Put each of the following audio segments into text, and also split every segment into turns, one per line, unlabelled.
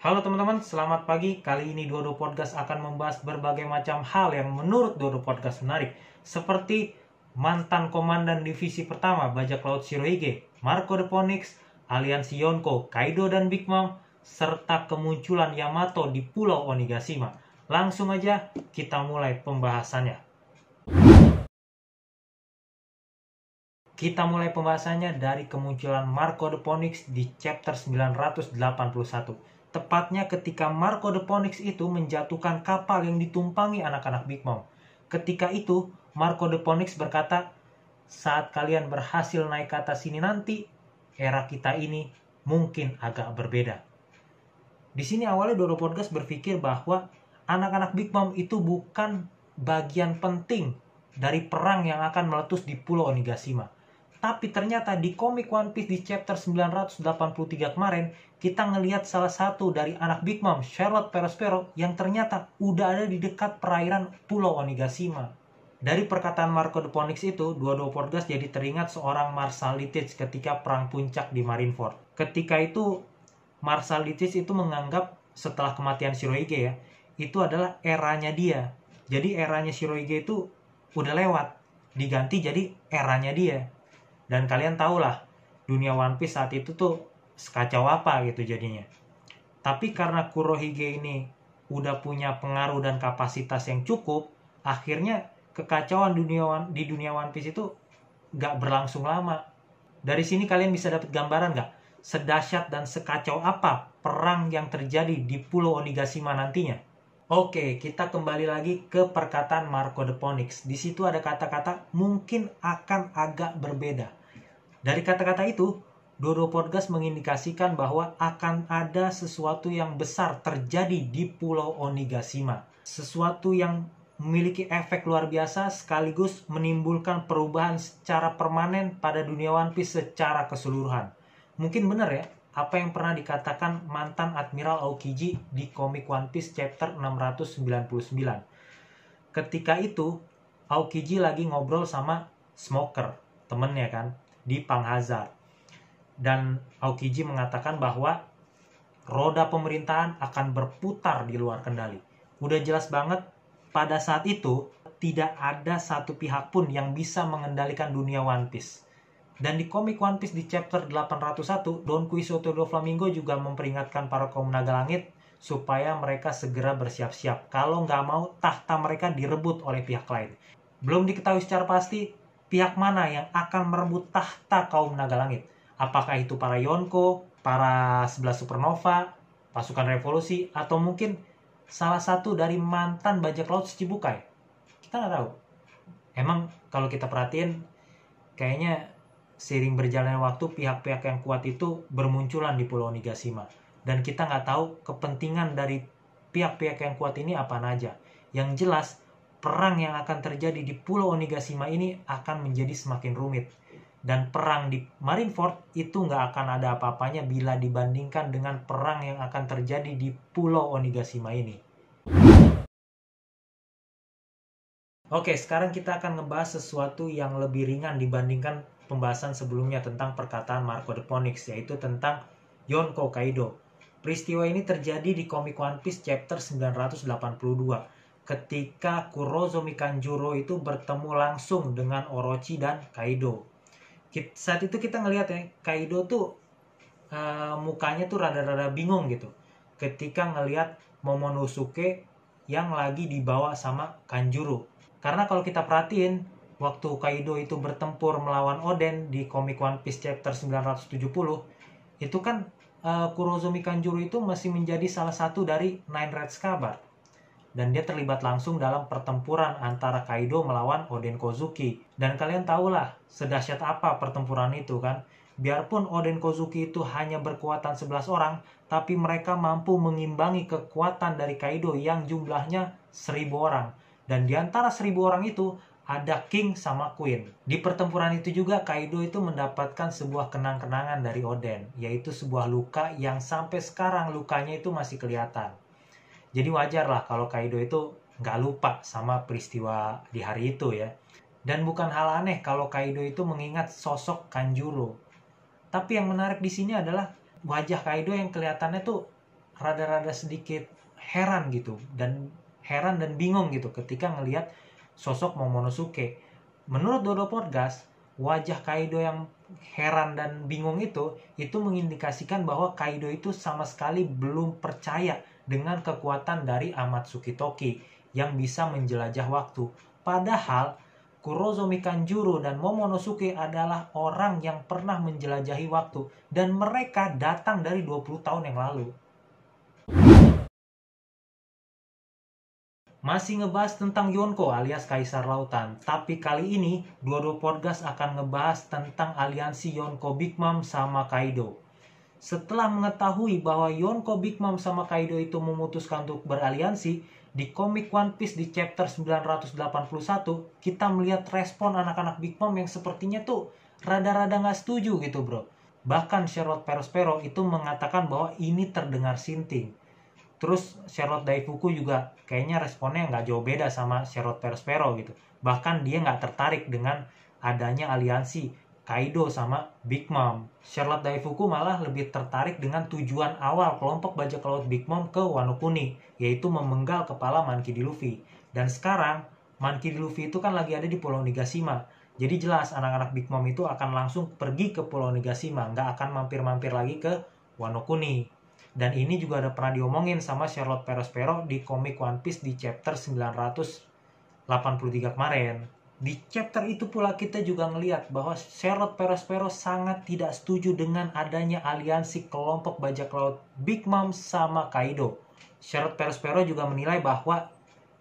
Halo teman-teman, selamat pagi. Kali ini Dodo Podcast akan membahas berbagai macam hal yang menurut Dodo Podcast menarik, seperti mantan komandan divisi pertama bajak laut Shirohige, Marco de Ponix, aliansi Yonko, Kaido dan Big Mom, serta kemunculan Yamato di Pulau Onigashima. Langsung aja kita mulai pembahasannya. Kita mulai pembahasannya dari kemunculan Marco de Ponix di chapter 981. Tepatnya ketika Marco de Ponix itu menjatuhkan kapal yang ditumpangi anak-anak Big Mom. Ketika itu, Marco de Ponix berkata, "Saat kalian berhasil naik ke atas sini nanti, era kita ini mungkin agak berbeda." Di sini awalnya Dodo Podcast berpikir bahwa anak-anak Big Mom itu bukan bagian penting dari perang yang akan meletus di Pulau Onigashima. Tapi ternyata di komik One Piece di chapter 983 kemarin, kita ngelihat salah satu dari anak Big Mom, Charlotte Perospero, yang ternyata udah ada di dekat perairan Pulau Onigashima. Dari perkataan Marco de Ponix itu, Dodo Podcast jadi teringat seorang Marshal Litich ketika perang puncak di Marineford. Ketika itu, Marshal Litich itu menganggap setelah kematian Shirohige ya, itu adalah eranya dia. Jadi eranya Shirohige itu udah lewat, diganti jadi eranya dia. Dan kalian tahulah dunia One Piece saat itu tuh sekacau apa gitu jadinya. Tapi karena Kurohige ini udah punya pengaruh dan kapasitas yang cukup, akhirnya kekacauan di dunia One Piece itu gak berlangsung lama. Dari sini kalian bisa dapat gambaran gak? Sedahsyat dan sekacau apa perang yang terjadi di Pulau Onigashima nantinya? Oke, kita kembali lagi ke perkataan Marco de Ponix. Di situ ada kata-kata mungkin akan agak berbeda. Dari kata-kata itu, Dodo Podcast mengindikasikan bahwa akan ada sesuatu yang besar terjadi di Pulau Onigashima. Sesuatu yang memiliki efek luar biasa sekaligus menimbulkan perubahan secara permanen pada dunia One Piece secara keseluruhan. Mungkin benar ya, apa yang pernah dikatakan mantan Admiral Aokiji di komik One Piece chapter 699. Ketika itu, Aokiji lagi ngobrol sama Smoker, temennya kan, di Pang Hazard. Dan Aokiji mengatakan bahwa roda pemerintahan akan berputar di luar kendali. Udah jelas banget pada saat itu tidak ada satu pihak pun yang bisa mengendalikan dunia One Piece. Dan di komik One Piece di chapter 801, Don Quixote Doflamingo juga memperingatkan para kaum naga langit supaya mereka segera bersiap-siap kalau nggak mau tahta mereka direbut oleh pihak lain. Belum diketahui secara pasti pihak mana yang akan merebut tahta kaum naga langit. Apakah itu para Yonko, para 11 Supernova, pasukan revolusi, atau mungkin salah satu dari mantan bajak laut Shichibukai. Kita nggak tahu. Emang kalau kita perhatiin, kayaknya seiring berjalannya waktu pihak-pihak yang kuat itu bermunculan di Pulau Onigashima. Dan kita nggak tahu kepentingan dari pihak-pihak yang kuat ini apa aja. Yang jelas, perang yang akan terjadi di Pulau Onigashima ini akan menjadi semakin rumit. Dan perang di Marineford itu nggak akan ada apa-apanya bila dibandingkan dengan perang yang akan terjadi di Pulau Onigashima ini. Oke, sekarang kita akan ngebahas sesuatu yang lebih ringan dibandingkan pembahasan sebelumnya tentang perkataan Marco de Ponix, yaitu tentang Yonko Kaido. Peristiwa ini terjadi di komik One Piece chapter 982. Ketika Kurozomi Kanjuro itu bertemu langsung dengan Orochi dan Kaido. Saat itu kita ngelihat ya, Kaido tuh mukanya tuh rada-rada bingung gitu. Ketika ngelihat Momonosuke yang lagi dibawa sama Kanjuro. Karena kalau kita perhatiin, waktu Kaido itu bertempur melawan Oden di komik One Piece chapter 970, itu kan Kurozomi Kanjuro itu masih menjadi salah satu dari Nine Red Scabbard. Dan dia terlibat langsung dalam pertempuran antara Kaido melawan Oden Kozuki. Dan kalian tahulah sedahsyat apa pertempuran itu kan. Biarpun Oden Kozuki itu hanya berkekuatan 11 orang, tapi mereka mampu mengimbangi kekuatan dari Kaido yang jumlahnya 1000 orang. Dan di antara 1000 orang itu ada King sama Queen. Di pertempuran itu juga Kaido itu mendapatkan sebuah kenang-kenangan dari Oden, yaitu sebuah luka yang sampai sekarang lukanya itu masih kelihatan. Jadi wajar lah kalau Kaido itu nggak lupa sama peristiwa di hari itu ya. Dan bukan hal aneh kalau Kaido itu mengingat sosok Kanjuro. Tapi yang menarik di sini adalah wajah Kaido yang kelihatannya tuh rada-rada sedikit heran dan bingung gitu ketika ngelihat sosok Momonosuke. Menurut Dodo Podcast, wajah Kaido yang heran dan bingung itu mengindikasikan bahwa Kaido itu sama sekali belum percaya dengan kekuatan dari Amatsuki Toki yang bisa menjelajah waktu. Padahal Kurozomi Kanjuro dan Momonosuke adalah orang yang pernah menjelajahi waktu dan mereka datang dari 20 tahun yang lalu. Masih ngebahas tentang Yonko alias Kaisar Lautan, tapi kali ini Dodo Podcast akan ngebahas tentang aliansi Yonko Big Mom sama Kaido. Setelah mengetahui bahwa Yonko Big Mom sama Kaido itu memutuskan untuk beraliansi, di komik One Piece di chapter 981, kita melihat respon anak-anak Big Mom yang sepertinya tuh rada-rada nggak setuju gitu bro. Bahkan Charlotte Perospero itu mengatakan bahwa ini terdengar sinting. Terus Charlotte Daifuku juga kayaknya responnya nggak jauh beda sama Charlotte Perospero gitu. Bahkan dia nggak tertarik dengan adanya aliansi Kaido sama Big Mom. Charlotte Daifuku malah lebih tertarik dengan tujuan awal kelompok bajak laut Big Mom ke Wano Kuni, yaitu memenggal kepala Monkey D. Luffy. Dan sekarang, Monkey D. Luffy itu kan lagi ada di Pulau Nigashima. Jadi jelas anak-anak Big Mom itu akan langsung pergi ke Pulau Nigashima, nggak akan mampir-mampir lagi ke Wano Kuni. Dan ini juga ada pernah diomongin sama Charlotte Perospero di komik One Piece di chapter 983 kemarin. Di chapter itu pula kita juga ngelihat bahwa Charlotte Perospero sangat tidak setuju dengan adanya aliansi kelompok bajak laut Big Mom sama Kaido. Charlotte Perospero juga menilai bahwa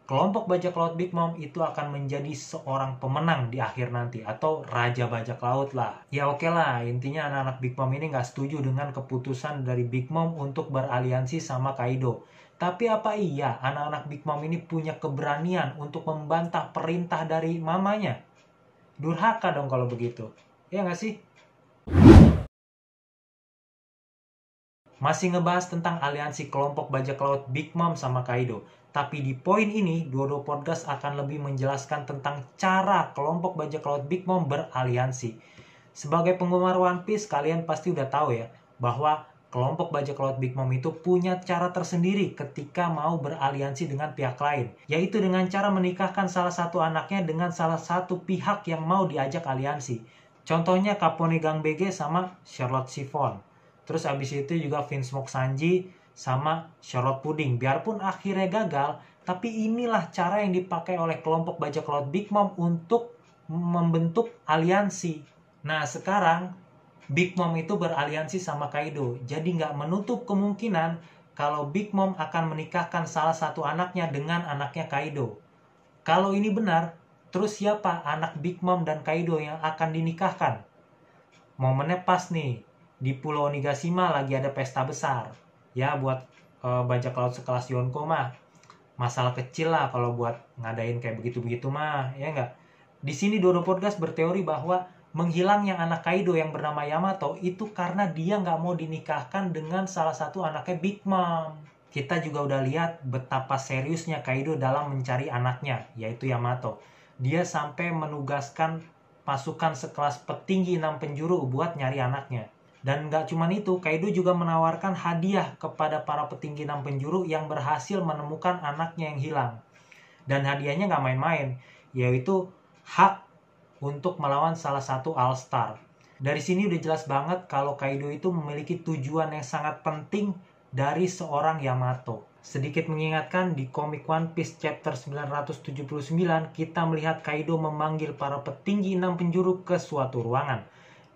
kelompok bajak laut Big Mom itu akan menjadi seorang pemenang di akhir nanti, atau raja bajak laut lah. Ya oke lah, intinya anak-anak Big Mom ini nggak setuju dengan keputusan dari Big Mom untuk beraliansi sama Kaido. Tapi apa iya anak-anak Big Mom ini punya keberanian untuk membantah perintah dari mamanya? Durhaka dong kalau begitu. Ya nggak sih? Masih ngebahas tentang aliansi kelompok bajak laut Big Mom sama Kaido. Tapi di poin ini, Dodo Podcast akan lebih menjelaskan tentang cara kelompok bajak laut Big Mom beraliansi. Sebagai penggemar One Piece, kalian pasti udah tahu ya, bahwa kelompok bajak laut Big Mom itu punya cara tersendiri ketika mau beraliansi dengan pihak lain, yaitu dengan cara menikahkan salah satu anaknya dengan salah satu pihak yang mau diajak aliansi. Contohnya Capone Gang BG sama Charlotte Chiffon. Terus abis itu juga Vinsmoke Sanji sama Charlotte Pudding. Biarpun akhirnya gagal, tapi inilah cara yang dipakai oleh kelompok bajak laut Big Mom untuk membentuk aliansi. Nah sekarang Big Mom itu beraliansi sama Kaido, jadi nggak menutup kemungkinan kalau Big Mom akan menikahkan salah satu anaknya dengan anaknya Kaido. Kalau ini benar, terus siapa anak Big Mom dan Kaido yang akan dinikahkan? Momennya pas nih, di Pulau Nigashima lagi ada pesta besar. Ya buat bajak laut sekelas Yonko mah masalah kecil lah kalau buat ngadain kayak begitu-begitu mah, ya nggak? Di sini Dodo Podcast berteori bahwa menghilangnya anak Kaido yang bernama Yamato itu karena dia nggak mau dinikahkan dengan salah satu anaknya Big Mom. Kita juga udah lihat betapa seriusnya Kaido dalam mencari anaknya, yaitu Yamato. Dia sampai menugaskan pasukan sekelas petinggi 6 penjuru buat nyari anaknya. Dan nggak cuma itu, Kaido juga menawarkan hadiah kepada para petinggi 6 penjuru yang berhasil menemukan anaknya yang hilang. Dan hadiahnya nggak main-main, yaitu hak untuk melawan salah satu All-Star. Dari sini udah jelas banget kalau Kaido itu memiliki tujuan yang sangat penting dari seorang Yamato. Sedikit mengingatkan, di komik One Piece chapter 979, kita melihat Kaido memanggil para petinggi 6 penjuru ke suatu ruangan.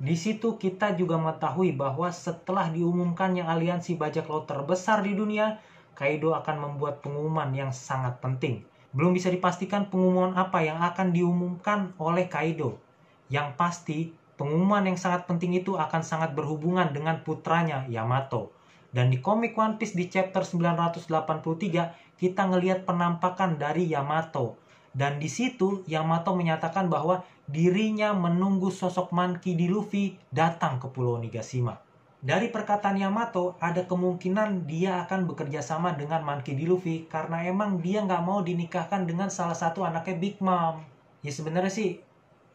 Di situ kita juga mengetahui bahwa setelah diumumkannya aliansi bajak laut terbesar di dunia, Kaido akan membuat pengumuman yang sangat penting. Belum bisa dipastikan pengumuman apa yang akan diumumkan oleh Kaido. Yang pasti, pengumuman yang sangat penting itu akan sangat berhubungan dengan putranya, Yamato. Dan di komik One Piece di chapter 983, kita ngelihat penampakan dari Yamato. Dan di situ, Yamato menyatakan bahwa dirinya menunggu sosok Monkey D. Luffy datang ke Pulau Nigashima. Dari perkataan Yamato, ada kemungkinan dia akan bekerja sama dengan Monkey D. Luffy karena emang dia nggak mau dinikahkan dengan salah satu anaknya Big Mom. Ya sebenarnya sih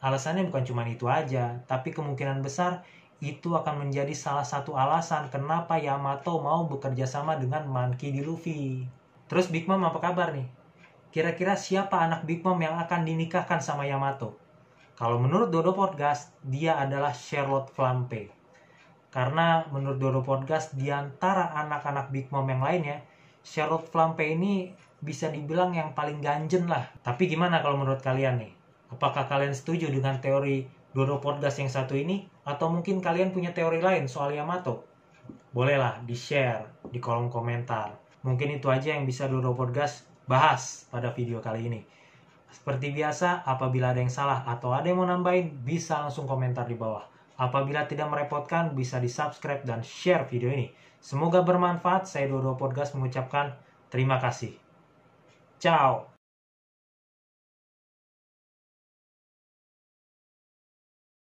alasannya bukan cuma itu aja, tapi kemungkinan besar itu akan menjadi salah satu alasan kenapa Yamato mau bekerja sama dengan Monkey D. Luffy. Terus Big Mom apa kabar nih? Kira-kira siapa anak Big Mom yang akan dinikahkan sama Yamato? Kalau menurut Dodo Podcast, dia adalah Charlotte Flampe. Karena menurut Dodo Podcast, di antara anak-anak Big Mom yang lainnya, Charlotte Flampe ini bisa dibilang yang paling ganjen lah. Tapi gimana kalau menurut kalian nih? Apakah kalian setuju dengan teori Dodo Podcast yang satu ini? Atau mungkin kalian punya teori lain soal Yamato? Bolehlah di-share di kolom komentar. Mungkin itu aja yang bisa Dodo Podcast bahas pada video kali ini. Seperti biasa, apabila ada yang salah atau ada yang mau nambahin, bisa langsung komentar di bawah. Apabila tidak merepotkan, bisa di-subscribe dan share video ini. Semoga bermanfaat. Saya Dodo Podcast mengucapkan terima kasih. Ciao!